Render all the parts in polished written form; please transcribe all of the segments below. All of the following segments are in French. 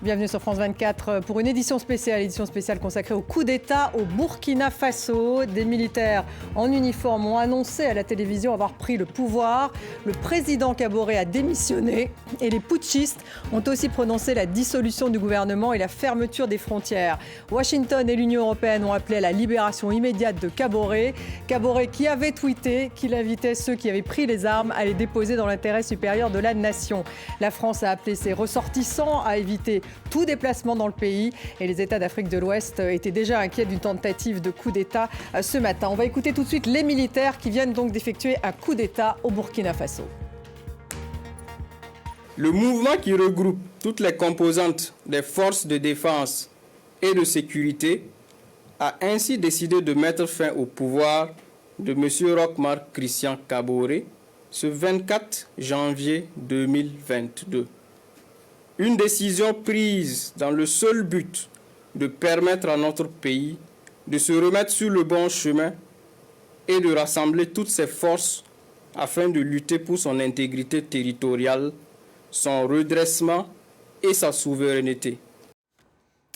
Bienvenue sur France 24 pour une édition spéciale consacrée au coup d'État au Burkina Faso. Des militaires en uniforme ont annoncé à la télévision avoir pris le pouvoir. Le président Kaboré a démissionné et les putschistes ont aussi prononcé la dissolution du gouvernement et la fermeture des frontières. Washington et l'Union européenne ont appelé à la libération immédiate de Kaboré. Kaboré qui avait tweeté qu'il invitait ceux qui avaient pris les armes à les déposer dans l'intérêt supérieur de la nation. La France a appelé ses ressortissants à éviter tout déplacement dans le pays et les États d'Afrique de l'Ouest étaient déjà inquiets d'une tentative de coup d'État ce matin. On va écouter tout de suite les militaires qui viennent donc d'effectuer un coup d'État au Burkina Faso. Le mouvement qui regroupe toutes les composantes des forces de défense et de sécurité a ainsi décidé de mettre fin au pouvoir de M. Roch-Marc Christian Kaboré ce 24 janvier 2022. Une décision prise dans le seul but de permettre à notre pays de se remettre sur le bon chemin et de rassembler toutes ses forces afin de lutter pour son intégrité territoriale, son redressement et sa souveraineté.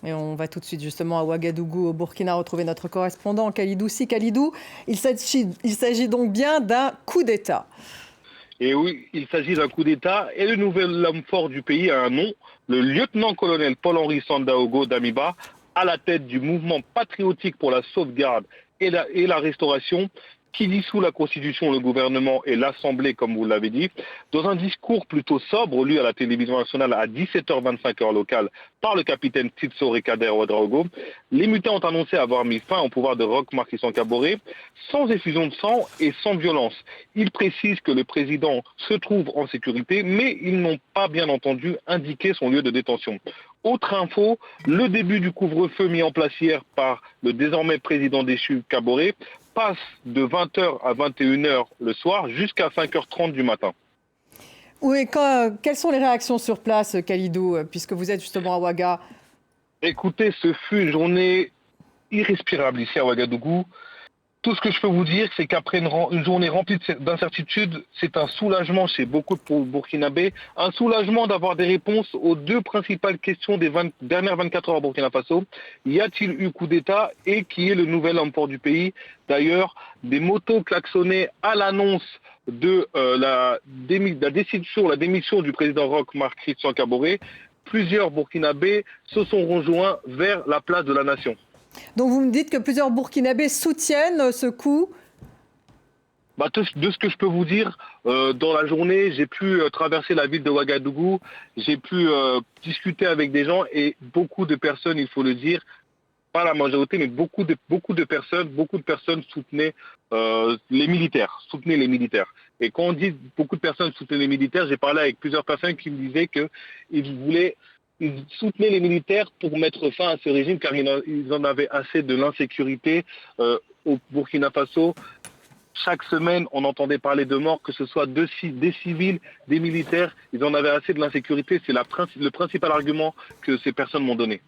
Et on va tout de suite justement à Ouagadougou, au Burkina, retrouver notre correspondant Khalidou Si. Khalidou, il s'agit donc bien d'un coup d'État. Et oui, il s'agit d'un coup d'État et le nouvel homme fort du pays a un nom, le lieutenant-colonel Paul-Henri Sandaogo Damiba, à la tête du mouvement patriotique pour la sauvegarde et la restauration, qui dissout la Constitution, le gouvernement et l'Assemblée, comme vous l'avez dit, dans un discours plutôt sobre, lu à la télévision nationale à 17h25 heure locale par le capitaine Titso Rekader Ouedraogo. Les mutins ont annoncé avoir mis fin au pouvoir de Roch-Marc Christian Kaboré, sans effusion de sang et sans violence. Ils précisent que le président se trouve en sécurité, mais ils n'ont pas bien entendu indiqué son lieu de détention. Autre info, le début du couvre-feu mis en place hier par le désormais président déchu Kaboré passe de 20h à 21h le soir jusqu'à 5h30 du matin. Oui, quelles sont les réactions sur place, Khalidou, puisque vous êtes justement à Ouaga? Écoutez, ce fut une journée irrespirable ici à Ouagadougou. Tout ce que je peux vous dire, c'est qu'après une journée remplie d'incertitudes, c'est un soulagement chez beaucoup de Burkinabés, un soulagement d'avoir des réponses aux deux principales questions des dernières 24 heures au Burkina Faso. Y a-t-il eu coup d'État et qui est le nouvel homme fort du pays? D'ailleurs, des motos klaxonnées à l'annonce de la démission du président Roch-Marc Christian Kaboré. Plusieurs Burkinabés se sont rejoints vers la place de la Nation. Donc vous me dites que plusieurs Burkinabés soutiennent ce coup? De ce que je peux vous dire, dans la journée, j'ai pu traverser la ville de Ouagadougou, j'ai pu discuter avec des gens et beaucoup de personnes, il faut le dire, pas la majorité, mais beaucoup de personnes soutenaient les militaires, Et quand on dit beaucoup de personnes soutenaient les militaires, j'ai parlé avec plusieurs personnes qui me disaient qu'ils soutenaient les militaires pour mettre fin à ce régime car ils en avaient assez de l'insécurité au Burkina Faso. Chaque semaine, on entendait parler de morts, que ce soit des civils, des militaires. Ils en avaient assez de l'insécurité. C'est le principal argument que ces personnes m'ont donné.